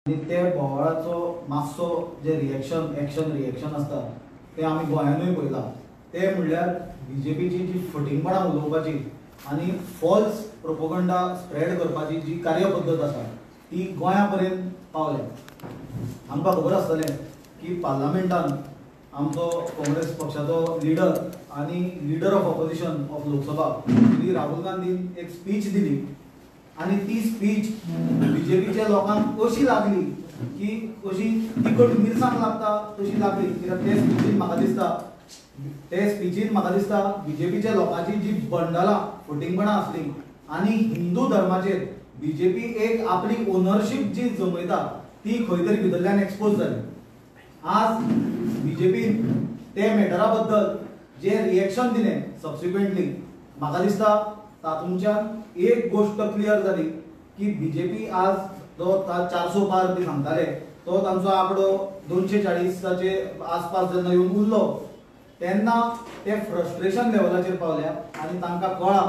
आणि ते बोवाळाचो मातसो जे एक्शन रिएक्शन असता ते आमी गोंयानूय पळयला। ते म्हणल्यार बीजेपीची जी फटिंगपणां उलोवपाची आनी फॉल्स प्रोपोगंडा स्प्रेड करपाची जी कार्यपद्दत आसा ती गोंया पर्यंत पावल्या। आमकां खबर आसतलें की पार्लमेंटान आमचो काँग्रेस पक्षाचो लीडर आनी leader of opposition of Lok Sabha Shri Rahul Gandhian एक स्पीच दिली आणि ती स्पीच बीजेपीच्या लोकांक अशी लागली की अशी तिखट मिरसांग लागता तशी लागली। कित्याक ते स्पीचीन म्हाका दिसता बीजेपीच्या लोकांची जी बंडलां फटिंगपणां आसली आनी हिंदू धर्माचेर बीजेपी एक आपली ओनरशीप जी जमयता ती खंय तरी भितरल्यान एक्सपोज जाली। आज बीजेपीन ते मॅटरा बद्दल जे रिएक्शन दिलें सबसिक्वेंटली म्हाका दिसता तातूंतल्यान एक गोष्ट क्लियर जाली की बीजेपी आज जो 400 पार ती सांगताले तो तांचो आंकडो 240चे आसपास जेन्ना येवन उरलो तेन्ना ते फ्रस्ट्रेशन लेवलाचेर पावल्या आणि तांकां कळ्ळा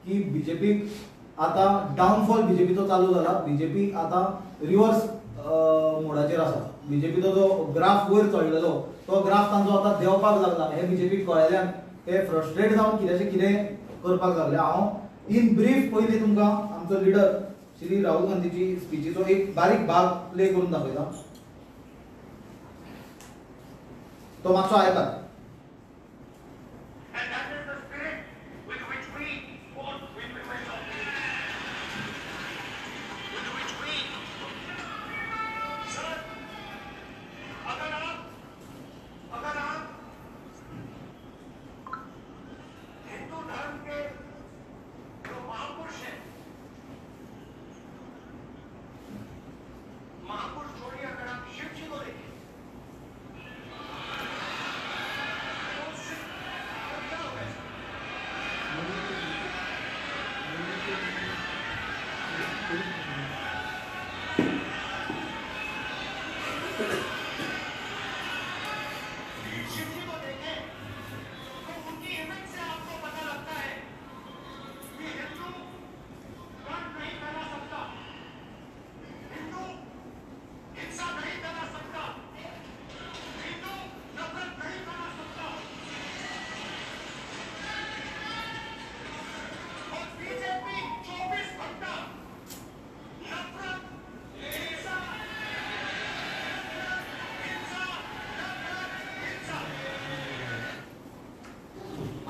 की बीजेपीक आतां डावनफॉल बीजेपीचो चालू जाला। बीजेपी आतां रिवर्स मोडाचेर आसा। बीजेपीचो जो ग्राफ वयर चडलेलो तो ग्राफ तांचो आतां देंवपाक लागला। हे बीजेपीक कळयल्यान ते फ्रस्ट्रेट जावन कितें करपाक लागले। हांव इन ब्रीफ पयलीं तुमकां आमचो लीडर श्री राहुल गांधीची स्पीचीचो एक बारीक भाग प्ले करून दाखयता, तो मातसो आयकात।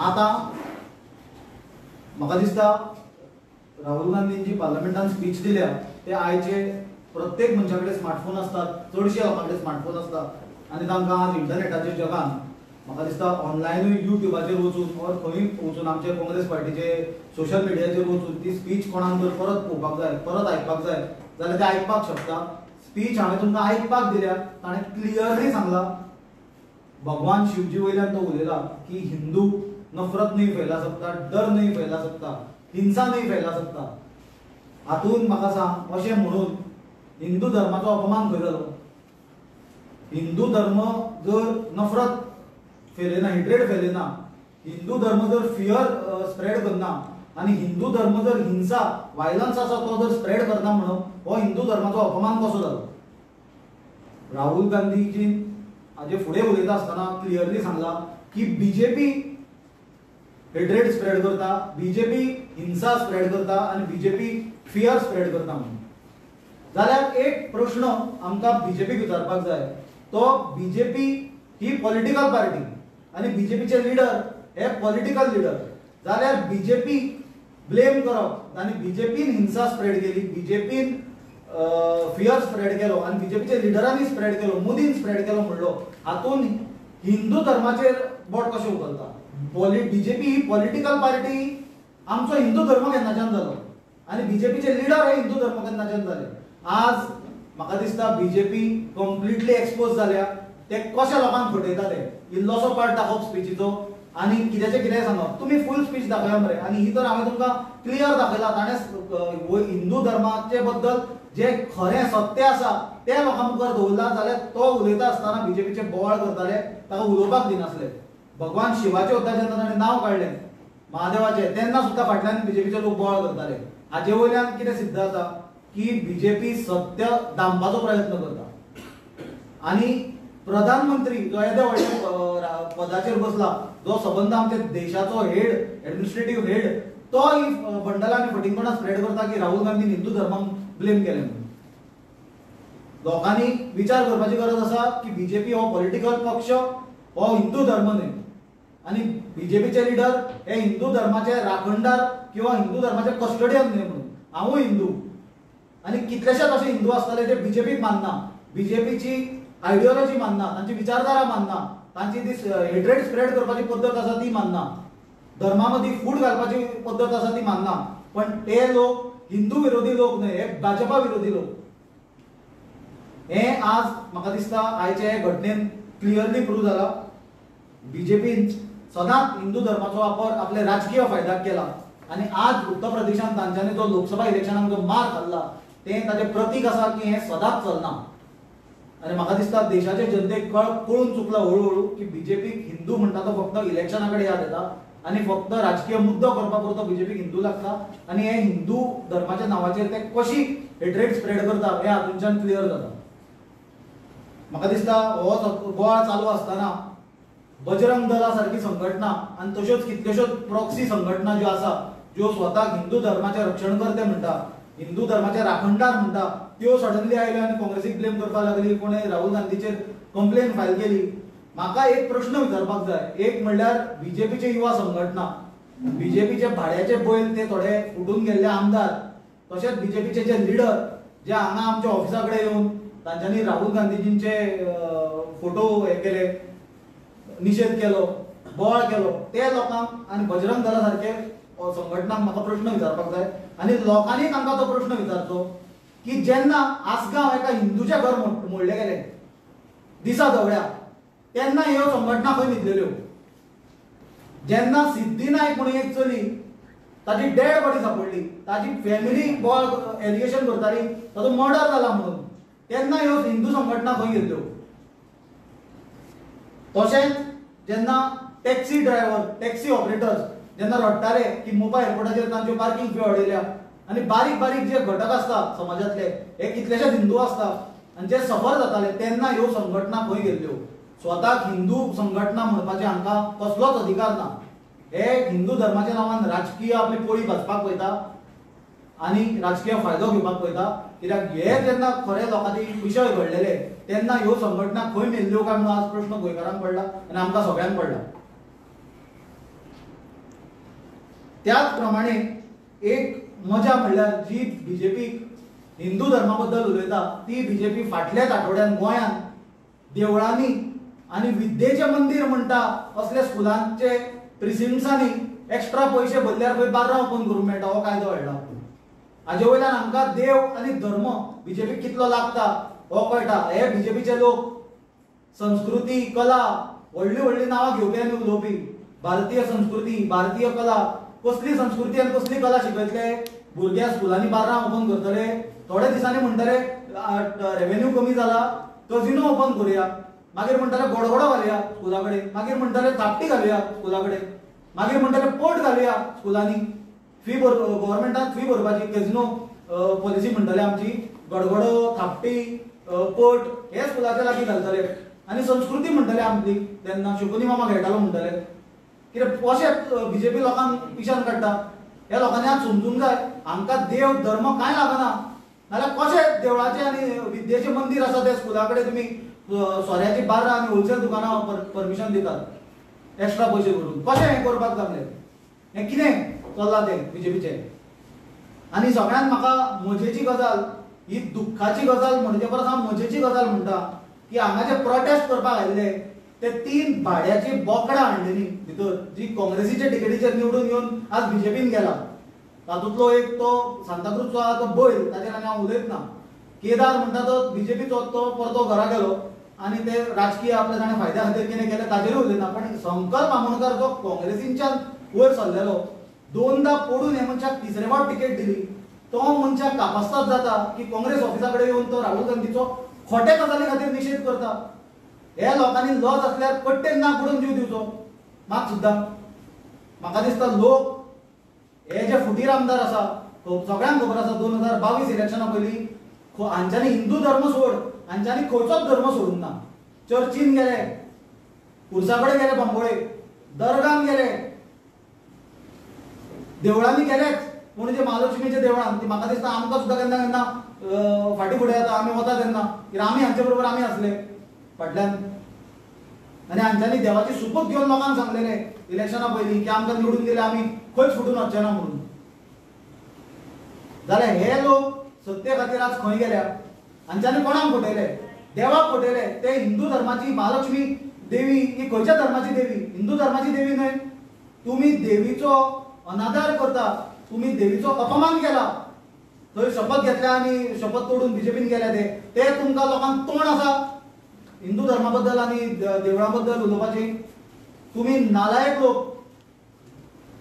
आता म्हाका दिसता राहुल गांधींची पार्लमेंटान स्पीच दिल्या ते आयचे प्रत्येक मनशा कडेन स्मार्टफोन असतात, चडशे लोकां कडेन स्मार्टफोन असतात आणि तांकां आज इंटरनेटाच्या जगान म्हाका दिसता ऑनलायनूय युट्यूबाचेर वचून और खंय वचून आमचे काँग्रेस पार्टीचे सोशल मिडियाचेर वचून ती स्पीच कोणाक जर परत पळोवपाक जाय परत आयकपाक जाय जाल्यार ते आयकपाक शकता। स्पीच हांवें तुमकां आयकपाक दिल्या ताणें क्लियरली सांगला भगवान शिवजी वयल्यान तो उलयला की हिंदू नफरत नहीं फैला सकता, डर नहीं फैला सकता, हिंसा नहीं फैला सकता। हातून म्हाका सांग अशें म्हणून हिंदू धर्माचो अपमान खंय जालो? हिंदू धर्म जर नफरत फैलयना, हेट्रेड फैलयना, हिंदू धर्म जर फियर स्प्रेड करना आणि हिंदू धर्म जर हिंसा वायलन्स आसा तो जर स्प्रेड करना म्हणून हो हिंदू धर्माचो अपमान कसो जालो? राहुल गांधीजी हाजे फुडें उलयता आसतना क्लियरली सांगला की बीजेपी हेट्रेड स्प्रेड करता, बीजेपी हिंसा स्प्रेड करता आणि बीजेपी फियर स्प्रेड करता म्हणून। जाल्यार एक प्रश्न आमकां बीजेपीक विचारपाक जाय, तो बीजेपी ही पॉलिटिकल पार्टी आणि बीजेपीचे लीडर हे पॉलिटिकल लीडर जाल्यार बीजेपी ब्लेम करप आणि बीजेपीन हिंसा स्प्रेड केली, बीजेपीन फियर स्प्रेड केलो आणि बीजेपीच्या लिडरांनी स्प्रेड केलो, मोदीन स्प्रेड केलो म्हणलो, हातून हिंदू धर्माचेर बोट कशें उखलता? बीजेपी ही पॉलिटिकल पार्टी आमचो हिंदू धर्म केन्नाच्यान जालो आणि बीजेपीचे लीडर हे हिंदू धर्म केन्नाच्यान जाले? आज म्हाका दिसता बीजेपी कंप्लिटली एक्सपोज जाल्या। ते कशा लोकांक फटयता ते इल्लोसो पार्ट दाखोवप स्पीचीचो आणि कितेंचे कितें सांगप। तुम्ही फुल स्पीच दाखया मरे आणि ही तर हांवें तुमकां क्लियर दाखयला ताणें हिंदू धर्माचे बद्दल जे खरें सत्य आसा ते लोकां मुखार दवरला जाल्यार तो उलयता आसतना बीजेपीचे बोवाळ करताले ताका उलोवपाक दिनासले। भगवान शिवाचे सुद्दां जेन्ना ताणें नांव काडलें महादेवाचे तेन्ना सुद्दां फाटल्यान बीजेपीचे लोक बोवाळ करताले। हाजे वयल्यान कितें सिद्ध जाता की बीजेपी सत्य दांबाचो प्रयत्न करता आणि प्रधानमंत्री जो येद्या व्हडल्या पदाचेर बसला, जो सबंद आमच्या देशाचो हेड, एडमिनिस्ट्रेटिव्ह हेड, तो ही बंडला आनी फटिंगपणां स्प्रेड करता की राहुल गांधीन हिंदू धर्माक ब्लेम केलें म्हणून. लोकांनी विचार करपाची गरज आसा की बीजेपी हो पॉलिटिकल पक्ष, हो हिंदू धर्म न्हय आणि बीजेपीचे लिडर हे हिंदू धर्माचे राखणदार किंवा हिंदू धर्माचे कस्टडियन न्हय म्हणून. हांवूय हिंदू आणि कितलेशेच असे हिंदू आसतले जे बीजेपीक मानना, बीजेपीची आयडियोलॉजी मानना, तांची विचारधारा मानना, तांची ती हेट्रेड स्प्रेड करपाची पद्दत आसा ती मानना, धर्मा मदीं फूट घालपाची पद्दत आसा ती मानना. पण ते लोक हिंदू विरोधी लोक न्हय, हे भाजपा विरोधी लोक. हे आज म्हाका दिसता आयचे घटनेन क्लियरली प्रूव्ह जाला. बीजेपीन सदांच हिंदू धर्माचो वापर आपले राजकीय फायद्याक केला आणि आज उत्तर प्रदेशात तांच्यांनी जो लोकसभा इलेक्शनाक जो मार खाल्ला ते ताचे प्रतीक आसा की हे सदांच चलना. आणि म्हाका दिसता देशाचे जनतेक कळून चुकला हळूहळू की बीजेपीक हिंदू म्हणटा तो फक्त इलेक्शना कडेन याद येता आणि फक्त राजकीय मुद्दो करपा पुरतो बीजेपीक हिंदू लागता आणि हे हिंदू धर्माच्या नावाचेर ते कशी हेट्रेड स्प्रेड करता हे हातूंच्यान क्लियर जाता. म्हाका दिसता हो गोळ चालू आसतना बजरंग दला सारखी संघटना आणि तश्योच कितल्योश्योच प्रॉक्सी संघटना ज्यो आसा, ज्यो स्वताक हिंदू धर्माचे रक्षणकर्ते म्हणटा, हिंदू धर्माचे राखणदार म्हणटा, त्यो सडनली आयल्यो आनी काँग्रेसीक ब्लेम करपाक लागली. कोणे राहुल गांधीचेर कंप्लेन फायल केली. म्हाका एक प्रश्न विचारपाक जाय. एक म्हणल्यार बीजेपीचे युवा संघटना, बीजेपीचे भाड्याचे बैल ते थोडे उडून गेल्ले आमदार, तशेंच बीजेपीचे जे लिडर जे हांगा आमच्या ऑफिसा कडेन येवन तांच्यांनी राहुल गांधीजींचे फोटो हे केले, निषेध केलो, बोवाळ केलो, ते लोकांक आणि बजरंग दला सारखे संघटनांक म्हाका प्रश्न विचारपाक जाय आणि लोकांनी तांकां तो प्रश्न विचारचो की जेन्ना आसगांव एका हिंदूचे घर मोडले गेले दिसा दवड्या, तेन्ना ह्यो संघटना खंय न्हिदलेल्यो. जेन्ना सिद्धिनायक म्हणून एक चली ताची डेड बॉडी सापडली, ताची फॅमिली बोवाळ एलिगेशन करताली ताचो मर्डर जाला म्हणून, तेन्ना ह्यो हिंदू संघटना खंय गेल्ल्यो. तशेंच जेन्ना टॅक्सी ड्रायव्हर, टॅक्सी ऑपरेटर्स जेन्ना रडटाले की मोपा एअरपोर्टाचेर तांच्यो पार्किंग फी वाडयल्या आणि बारीक बारीक जे घटक आसतात समाजातले हे कितलेशेच हिंदू आसतात आणि जे सफर जाताले, तेन्ना ह्यो संघटना खंय गेल्ल्यो. स्वताक हिंदू संघटना म्हणपाचे हांकां कसलोच अधिकार ना. हे हिंदू धर्माच्या नांवान राजकीय आपली पोळी भाजपाक पळयता आणि राजकीय फायदो घेवपाक पळयता. कित्याक हे जेन्ना खरे लोकांनी विशय घडलेले तेन्ना ह्यो संघटना खंय मेल्ल्यो काय म्हणून आज प्रश्न गोंयकारांक पडला आणि आमकां सगळ्यांक पडला. त्याच प्रमाणे एक मजा म्हणल्यार जी बीजेपीक हिंदू धर्मा बद्दल उलयता ती बीजेपी फाटल्याच आठवड्यान गोंयांत देवळांनी आणि विद्येचे मंदिर म्हणटा असल्या स्कुलांचे प्रिसिम्सांनी एक्स्ट्रा पयशे भरल्यार खंय बार्रां ओपन करूंक मेळटा हो कायदो हाडला. हाजे वयल्यान आमकां देव आनी धर्म बीजेपीक कितलो लागता हो कळटा. हे बीजेपीचे लोक संस्कृती, कला, व्हडली व्हडली नांवां घेवपी आनी उलोवपी, भारतीय संस्कृती, भारतीय कला, कसली संस्कृती आनी कसली कला शिकयतले, भुरग्या स्कुलांनी बार्रां ओपन करतले, थोड्या दिसांनी म्हणटले रेव्हेन्यू कमी जाला कजिनो ओपन करुया, मागीर म्हणटले गडगडो घालुया स्कुला कडेन, मागीर म्हणटले थापटी घालुया स्कुला कडेन, मागीर म्हणटले पोट घालुया स्कुलांनी, फी गव्हर्मेंटान फी भरपाची, कॅजिनो पॉलिसी म्हणटले आमची, गडगडो, थापटी, पोट हे स्कुलाच्या लागीं घालतले आनी संस्कृती म्हणटले आमची तेन्ना शुकुनी मामा खेळटालो म्हणटले. कित्याक अशें बीजेपी लोकांक पिशान काडटा. ह्या लोकांनी आज समजूंक जाय हांकां देव धर्म कांय लागना, नाल्यार कशें देवळाचे आनी विद्येचे मंदिर आसा ते स्कुला कडेन तुमी सोऱ्याची बार्रां आनी होलसेल दुकानां परमिशन दितात एक्स्ट्रा पयशे भरून. कशें हें करपाक जमलें? हें कितें चल्लां तें बीजेपीचें? आनी सगळ्यांत म्हाका मजेची गजाल, ही दुख्खाची गजाल म्हणजे परस हांव मजेची गजाल म्हणटा की हांगा जे प्रोटेस्ट करपाक आयिल्ले ते 3 भाड्याची बोकडां हाडलेली भितर, जी काँग्रेसीच्या टिकेटीचेर निवडून येवन आज बीजेपीन गेला. तातूंतलो एक तो सांताक्रूजचो आहा तो बैल, ताचेर आनी हांव उलयत ना. केदार म्हणटा तो बीजेपीचो तो परतो घरा गेलो आनी ते राजकीय आपल्या ताणें फायद्या खातीर कितें केलें ताचेरूय उलयना. पण संकल्प आमोणकार जो काँग्रेसींच्यान वयर सरलेलो, 2दा पडून हे मनशाक 3रे फावट तिकेट दिली, तो मनशाक कापास्ताद जाता की काँग्रेस ऑफिसा कडेन येवन तो राहुल गांधीचो खोटे गजाली खातीर निशेध करता. हे लोकांनी लज आसल्यार कट्टेन ना पडून जीव दिवचो मात सुद्दां. म्हाका दिसता लोक हे जे फुटीर आमदार आसा सगळ्यांक खबर आसा 2022 इलेक्शना पयलीं हांच्यानी हिंदू धर्म सोड, हांच्यानी खंयचोच धर्म सोडूंक ना. चर्चीन गेले, उर्सा कडेन गेले, बांबोळे दर्गान गेले, देवळांनी गेलेच. पूण जे महालक्ष्मीचे देवळान ती म्हाका दिसता आमकां सुद्दां केन्ना केन्ना फाटी फुडें जाता, आमी वता तेन्ना कित्याक आमी हांचे बरोबर आमी आसले फाटल्यान. आनी हांच्यानी देवाची सुपूत घेवन लोकांक सांगलेले इलेक्शना पयलीं की आमकां निवडून दिले आमी खंयच फुटून वचचे ना म्हणून. जाल्यार हे लोक सत्ते खातीर आज खंय गेल्या? हांच्यानी कोणाक फटयले? देवाक फटयले. ते हिंदू धर्माची महालक्ष्मी देवी ही खंयच्या धर्माची देवी? हिंदू धर्माची देवी न्हय. तुम्ही देवीचो अनादर करता, तुम्ही देवीचो अपमान केला. थंय शपथ घेतल्या आनी शपथ तोडून बीजेपीन गेले ते तुमकां लोकांक तोंड आसा हिंदू धर्मा बद्दल आनी देवळा बद्दल उलोवपाची? तुम्ही नालायक लोक.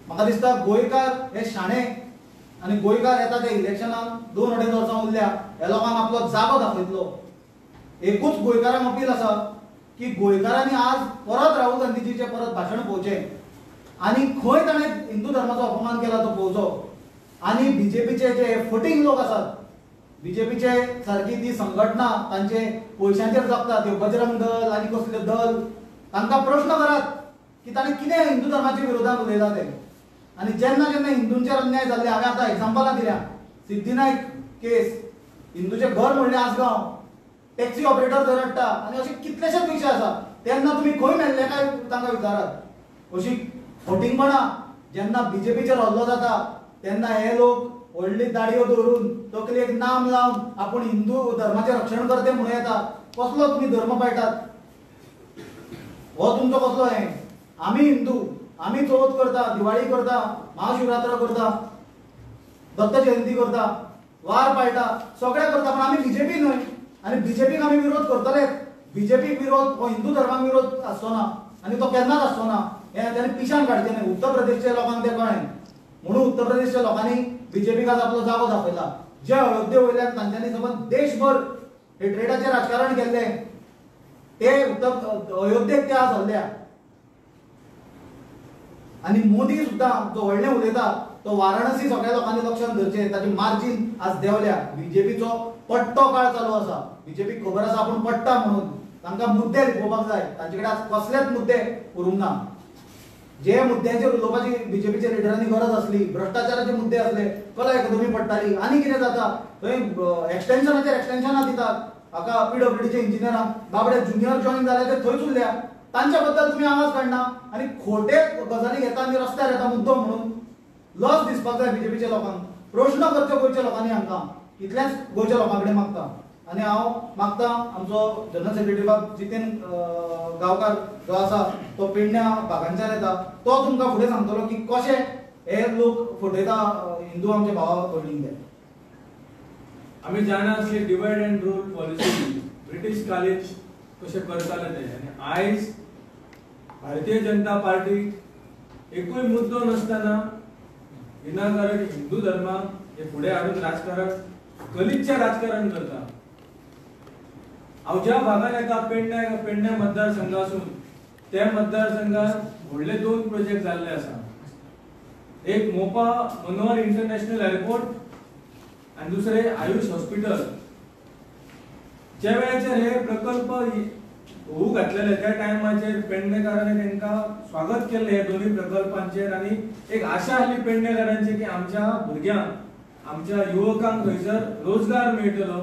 म्हाका दिसता गोंयकार हे शाणे आनी गोंयकार येता ते इलेक्शनाक 2-2.5 वर्सां उरल्या हे लोकांक आपलो जागो दाखयतलो. एकूच गोंयकारांक अपील आसा की गोंयकारांनी आज परत राहुल गांधीजीचे परत भाशण पळोवचें आनी खंय ताणें हिंदू धर्माचो अपमान केला तो पळोवचो. आनी बीजेपीचे जे फटींग लोक आसात, बीजेपीचे सारकी ती संघटना तांचे पयशांचेर जगतात, त्यो बजरंग दल आनी कसले दल, तांकां प्रश्न करात की ताणें कितें हिंदू धर्माच्या विरोधात उलयला ते. आनी जेन्ना जेन्ना हिंदूंचेर अन्याय जाल्ले, हांवें आतां एक्झाम्पलां दिल्या, सिद्धीनायक केस, हिंदूचें घर म्हणलें आसगांव, टॅक्सी ऑपरेटर थंय रडटा आनी अशे कितलेशेच विशय आसा. तेन्ना तुमी खंय मेल्ले काय तांकां विचारात. अशी फटींगपणां जेन्ना बीजेपीचेर हल्लो जाता तेन्ना हे लोक व्हडली दाडयो दवरून तकलेक नाम लावन आपूण हिंदू धर्माचें रक्षण करते म्हणून येता. कसलो तुमी धर्म पाळटात? हो तुमचो कसलो हें? आमी हिंदू, आमी चवथ करता, दिवाळी करता, महाशिवरात्र करता, दत्त जयंती करता, वार पाळटा, सगळें करता. पण आमी बीजेपी न्हय आनी बीजेपीक आमी विरोध करतले. बीजेपीक विरोध हो हिंदू धर्माक विरोध आसचो ना आनी तो केन्नाच आसचो ना. हें ताणें पिशान काडचें न्हय. उत्तर प्रदेशच्या लोकांक तें कळ्ळें म्हणून उत्तर प्रदेशच्या लोकांनी बीजेपीक आज आपलो जागो दाखयला. जे अयोध्ये वयल्यान तांच्यांनी समज देशभर हेट्रेडाचें राजकारण केल्लें ते अयोध्येक ते आज हल्ल्या. आनी मोदी सुद्दां जो व्हडलें उलयता तो वाराणसी सगळ्या लोकांनी लक्षांत धरचें, ताची मार्जीन आज देंवल्या. बीजेपीचो पट्टो काळ चालू आसा. बीजेपीक खबर आसा आपूण पट्टा म्हणून. तांकां मुद्दे लिपोवपाक जाय. तांचे कडेन आज कसलेच मुद्दे उरूंक ना. जे मुद्द्यांचेर उलोवपाची बीजेपीच्या लिडरांनी गरज आसली, भ्रष्टाचाराचे मुद्दे असले, कला अकादमी पडटाली, आनी कितें जाता थंय एक्सटेन्शनाचेर एक्सटेन्शनां दितात. हाका पीडब्ल्यूडीचे इंजिनियरांक बाबडे ज्युनियर जॉईन जाले ते थंयच उरल्या. तांच्या बद्दल तुमी आवाज काडना आनी खोटे गजाली घेता आनी रस्त्यार येता मुद्दम म्हणून. लज दिसपाक जाय बीजेपीच्या लोकांक. प्रश्न करचे गोंयच्या लोकांनी हांकां. इतलेंच गोंयच्या लोकां कडेन मागता. आनी हांव मागतां आमचो जनरल सेक्रेटरी बाब जितेन गांवकार जो आसा तो पेडण्या भागांच्यान येता, तो तुमकां फुडें सांगतलो की कशे हे लोक फटयता हिंदू आमचे भावा भयणींक ते. आमी जाणा आसली divide and rule policy British काळीत कशें करताले ते. आनी आयज भारतीय जनता पार्टी एकूय मुद्दो नासतना विनाकारण हिंदू धर्माक हे फुडें हाडून राजकारण गलिच्छ राजकारण करता. हांव ज्या भागात येता पेडण्या मतदारसंघासून त्या मतदारसंघात व्हडले 2 प्रोजेक्ट जाल्ले आसा. एक मोपा मनोहर इंटरनॅशनल एअरपोर्ट आनी दुसरे आयुष हॉस्पिटल. ज्या वेळाचेर हे प्रकल्प होऊ घातलेले त्या टायमाचेर पेडणेकारांनी तांकां स्वागत केलें हे दोन्ही प्रकल्पांचेर. आनी एक आशा आसली पेडणेकारांची की आमच्या भुरग्यांक आमच्या युवकांक थंयसर रोजगार मेळटलो.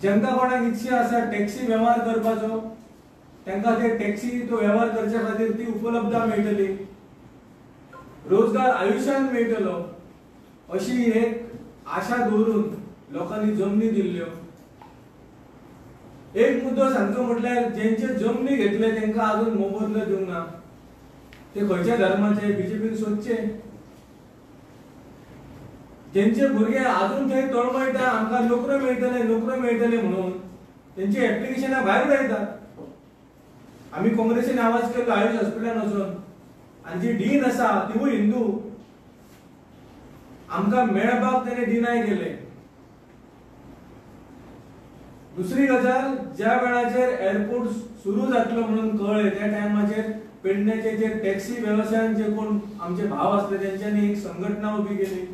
जांकां कोणाक इच्छा आसा टॅक्सी वेव्हार करपाचो तांकां ते टॅक्सी तो वेव्हार करचे खातीर ती उपलब्धता मेळटली. रोजगार आयुश्यान मेळटलो अशी एक आशा दवरून लोकांनी जमनी दिल्ल्यो. एक मुद्दो सांगचो म्हटल्यार जेंचे जमनी घेतले तांकां अजून मोबदलो दिवंक ना. ते खंयच्या धर्माचे बीजेपीन सोदचे. जेंचे भुरगे अजून थंय तळमळटा आमकां नोकऱ्यो मेळटले म्हणून तेंची एप्लिकेशनां भायर उडयतात. आमी काँग्रेसीन आवाज केल्लो आयुष हॉस्पिटलान वचून आनी जी डीन आसा तिवूय हिंदू. आमकां मेळपाक तेणे डिनाय केले. दुसरी गजाल ज्या वेळाचेर एअरपोर्ट सुरू जातलो म्हणून कळ्ळें त्या टायमाचेर पेडण्याचे जे टॅक्सी वेवसायान जे कोण आमचे भाव आसले तेंच्यांनी एक संघटना उबी केली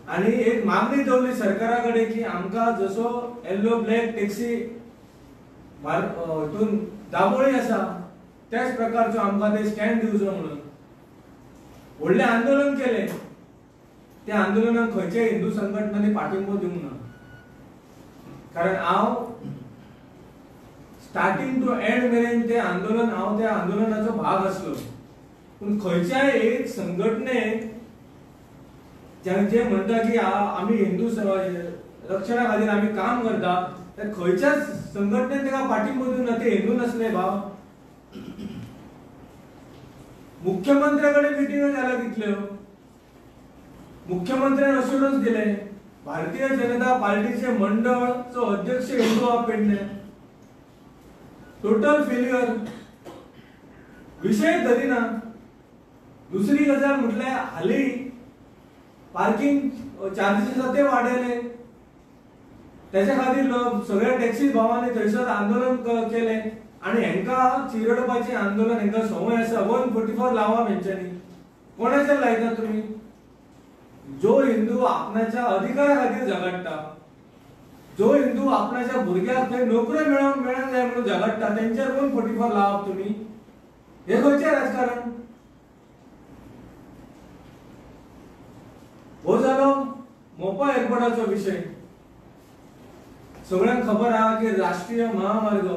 आणि एक मागणी दवरली सरकाराकडे की आमका जसो येल्लो ब्लॅक टॅक्सी हितून दाबोळी आसा त्याच प्रकारचो आमका ते स्टँड दिवचो म्हणून व्हडले आंदोलन केले. त्या आंदोलनाक खंयच्याय हिंदू संघटनांनी पाठिंबो दिवंक ना. कारण हांव स्टार्टिंग टू एंड मेरेन ते आंदोलन हांव त्या आंदोलनाचो भाग आसलो. पूण खंयच्याय एक संघटनेक जे म्हणटा की आमी हिंदू रक्षणा खातीर आमी काम करता त्या खंयच्याच संघटनेन तेका पाठिंबो दिवंक ना. ते हिंदू नसले भाव. मुख्यमंत्र्याकडे मिटिंग जाल्या कितल्यो. मुख्यमंत्र्यान अश्युरन्स दिले भारतीय जनता पार्टीचे मंडळचो अध्यक्ष हिंदू हा पेडणे. Total failure. विषय धरिना. दुसरी गजाल म्हटल्यार हाली पार्किंग चार्जेस ते वाडयले. त्याच्या खातीर सगळ्या टॅक्सी भावांनी थंयसर आंदोलन केले आणि हेंका चिरडपाचे आंदोलन हेंका संवय आसा. 144 लावा हेंच्यांनी. कोणाचेर लायता तुम्ही. जो हिंदू आपणाच्या अधिकारा खातीर झगडटा, जो हिंदू आपणाच्या भुरग्याक थंय नोकऱ्यो मेळोंक जाय म्हणून झगडटा तेंचेर 144 लावप तुम्ही. हे खंयचें राजकारण. हो जालो मोपा एअरपोर्टाचो विषय. सगळ्यांक खबर आहा की राष्ट्रीय महामार्ग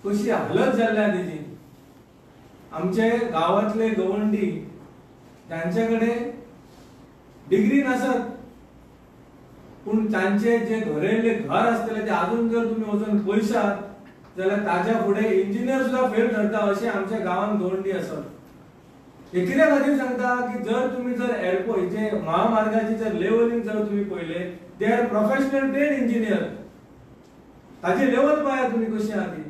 कशी हालत जाल्ल्या तेजी. आमचे गावातले गवंडी त्यांच्याकडे डिग्री नसत पूण तांचे जे घरेले घर असतले ते अजून जर तुम्ही वचून पळयशात जाल्यार ताच्या फुडें इंजिनियर सुद्धा फेल ठरता अशे आमच्या गावांत गवंडी असत. हे कित्या खातीर सांगता की जर तुम्ही जर एअरपोर्ट जे महामार्गाची जर लेवलिंग जर तुम्ही पळयले they are professional train engineer. ताची लेवल पळया तुम्ही कशी आहा ती.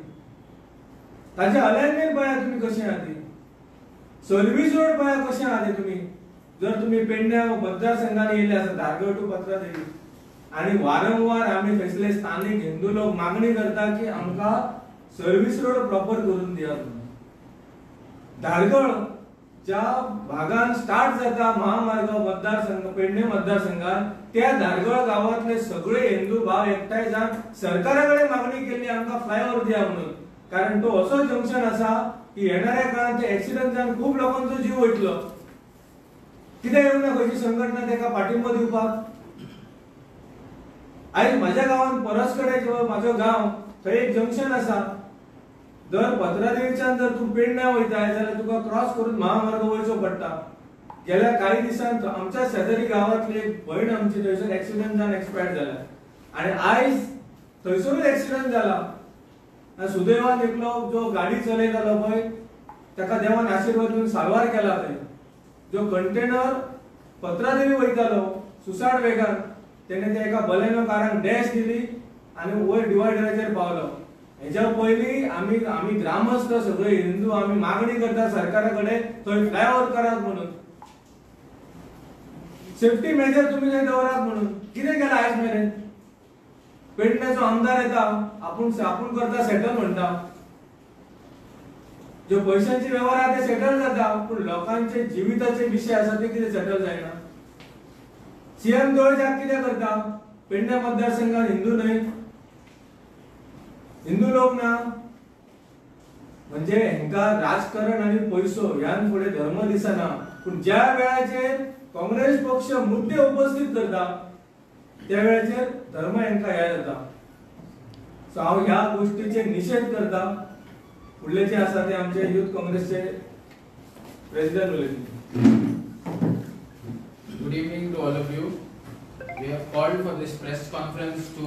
ताचे अलाइनमेंट पळया तुम्ही कशी आहा ती. सर्व्हिस रोड पळया कशी आहा ती तुम्ही. जर तुम्ही पेडण्या मतदारसंघाने येयले आसा धारगळ टू पत्रादेवी आणि वारंवार आम्ही थंयसले स्थानिक हिंदू लोक मागणी करता की आमका सर्व्हिस रोड प्रॉपर करून दिया म्हणून. धारगळ ज्या भागात स्टार्ट जाता महामार्ग मतदारसंघ पेडणे मतदारसंघात त्या धारगळ गावातले सगळे हिंदू भाव एकठांय जावन सरकाराकडे मागणी केली आमका फ्लायओव्हर दिया म्हणून. कारण तो असो जंक्शन आसा की येणाऱ्या काळात ऍक्सिडेंट जावन खूप लोकांचो जीव वयतलो. कित्याक येवना खंयची संघटना तेका पाठिंबो दिवपाक. आयज माझ्या गावात परसकडे जो माझो गाव थंय एक जंक्शन आसा. जर पत्रादेवीच्यान जर तूं पेडण्या वयताय जाल्यार तुका क्रॉस करून महामार्ग वयचो पडटा. गेल्या काही दिसांत आमच्या शेजारी गावातली एक भयण आमची थंयसर ऍक्सिडेंट जावन एक्सपायर जाल्या आणि आयज थंयसरूच ऍक्सिडेंट जाला. सुदैवान एकलो जो गाडी चलयतालो पळय ताका देवान आशीर्वाद दिवन साल्वार केला. थंय जो कंटेनर पत्रादेवी वयतालो सुसाड वेगान तेणे ते एका बलेनो कारांक डॅश दिली आणि वयर डिवायडराचेर पावलो. हेच्या पयली आम्ही ग्रामस्थ सगळे हिंदू आम्ही मागणी करता सरकाराकडे थंय फ्लायओव्हर करात म्हणून. सेफ्टी मेजर तुम्ही थंय दवरात म्हणून. कितें केला आयज मेरेन. पेडण्याचो आमदार येता आपूण करता सेटल म्हणटा. जे पैशांचे व्यवहार आहा ते सेटल जाता पण लोकांचे जिविताचे विषय आसा ते कितें सेटल जायना. सीएम दोळ्याक कितें करता. पेडण्या मतदारसंघात हिंदू न्हय हिंदू लोक ना म्हणजे हेंका राजकारण आणि पैसो ह्यान फुडें धर्म दिसना. पण ज्या वेळाचेर काँग्रेस पक्ष मुद्दे उपस्थित करता त्या वेळाचेर धर्म हेंका हे जाता. सो हांव ह्या गोष्टीचे निषेध करता. फुडले जे आसा ते आमचे युथ काँग्रेसचे president उलयतले. Good evening to all of you. We have called for this press conference to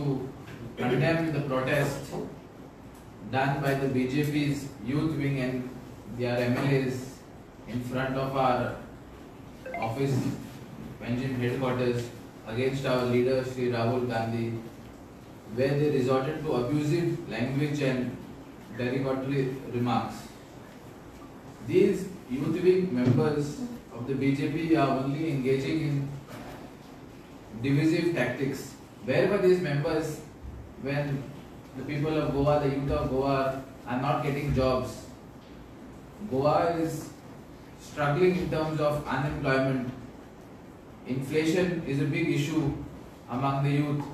condemn the protest done by the BJP's youth wing and their MLAs in front of our office, Panjim headquarters, against our leader Shri Rahul Gandhi, where they resorted to abusive language and derogatory remarks. These youth wing members of the BJP are only engaging in divisive tactics. Where were these members when the people of Goa, the youth of Goa are not getting jobs? Goa is struggling in terms of unemployment. inflation is a big issue among the youth.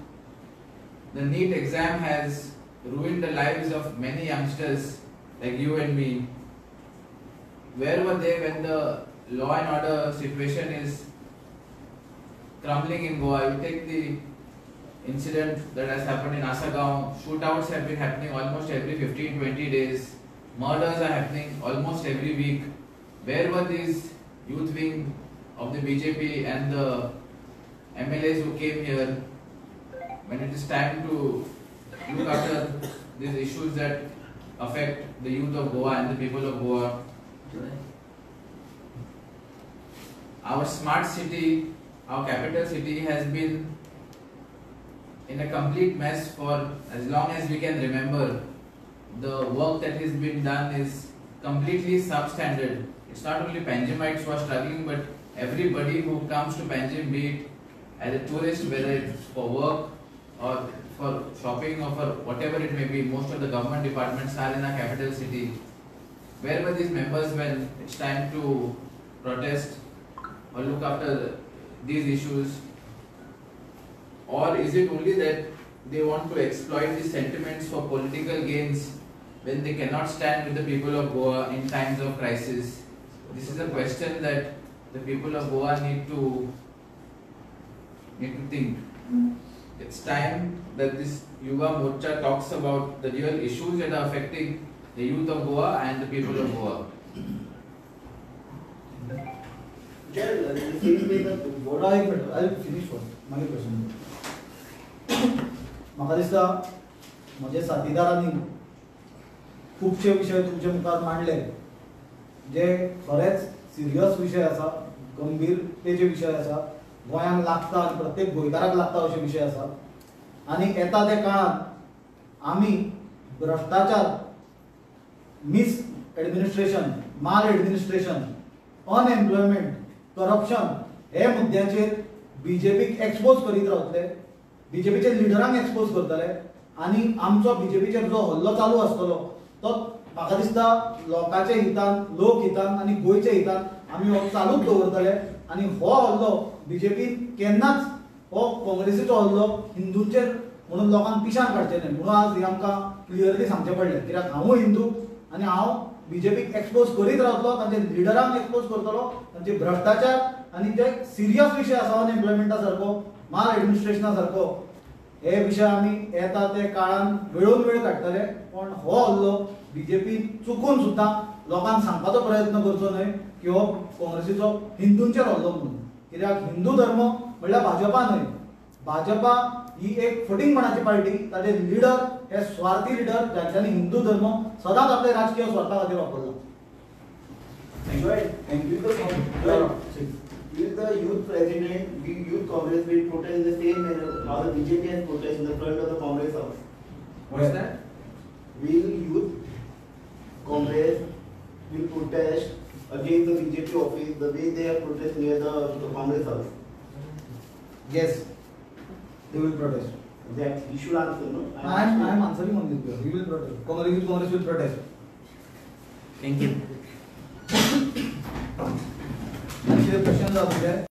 The NEET exam has ruined the lives of many youngsters like you and me. Where were they when the law and order situation is crumbling in Goa? You take the incident that has happened in Asagaon. Shootouts have been happening almost every 15-20 days. Murders are happening almost every week. Where were these youth wing of the BJP and the MLAs who came here when it is time to look after these issues that affect the youth of Goa and the people of Goa? Our smart city, our capital city has been in a complete mess for as long as we can remember. The work that has been done is completely substandard. It's not only Panjimites who are struggling, but everybody who comes to Panjim, be it as a tourist, whether it's for work or for shopping or for whatever it may be. Most of the government departments are in our capital city. Where were these members when it's time to protest or look after these issues? Or is it only that they want to exploit these sentiments for political gains when they cannot stand with the people of Goa in times of crisis? This is a question that the people of Goa need to think. It's time that this Yuva Morcha talks about the real issues that are affecting the youth of Goa and the people of Goa. I'll finish first. My question. म्हाका दिसता म्हजे साथीदारांनी खूबशे विशय तुमचे मुखार मांडले जे खरेच सिरियस विशय आसा, गंभीरतेचे विशय आसा, गोंयांक लागता आनी प्रत्येक गोंयकाराक लागता अशे विशय आसा. आनी येता त्या काळात आमी भ्रष्टाचार, मिस एडमिनिस्ट्रेशन, माल एडमिनिस्ट्रेशन, अनएम्प्लॉयमेंट, करप्शन हे मुद्द्याचेर बीजेपीक एक्सपोज करीत रावतले, बीजेपीचे लिडरांक एक्सपोज करतले आनी आमचो बीजेपीचेर जो हल्लो चालू आसतलो तो म्हाका दिसता लोकांचे हितान, लोक हितान आनी गोंयचे हितान आमी हो चालूच दवरतले. आनी हो हल्लो बीजेपीन केन्नाच हो काँग्रेसीचो हल्लो हिंदूंचेर म्हणून लोकांक पिशान काडचे न्हय म्हणून आज आमकां क्लियरली सांगचें पडलें. कित्याक हांवूय हिंदू आनी हांव बीजेपीक एक्सपोज करीत रावतलो, तांचे लिडरांक एक्सपोज करतलो, तांचे भ्रष्टाचार आनी जे सिरियस विशय आसा अनएम्प्लॉयमेंटा सारको, माल एडमिनिस्ट्रेशना सारको हे विशय आमी येता ते काळान वेळोन वेळ काडटले. पण हो हल्लो बीजेपी चुकून सुद्दां लोकांक सांगपाचो प्रयत्न करचो न्हय की हो काँग्रेसीचो हिंदूंचेर हल्लो म्हणून. कित्याक हिंदू धर्म म्हणल्यार भाजपा न्हय. भाजपा ही एक फटिंगपणाची पार्टी, ताचे लिडर हे स्वार्थी लिडर जांच्यांनी हिंदू धर्म सदांच आपल्या राजकीय स्वार्था खातीर वापरला. Will the youth president, youth Congress will protest in the same manner how the BJP has protested in the front of the Congress house? What's that? Will youth Congress will protest against the BJP office the way they have protested near the Congress house? Yes, they will protest. That he should answer, no? I am answering on this. He will protest. Congress will protest. Thank you. Actually, the question is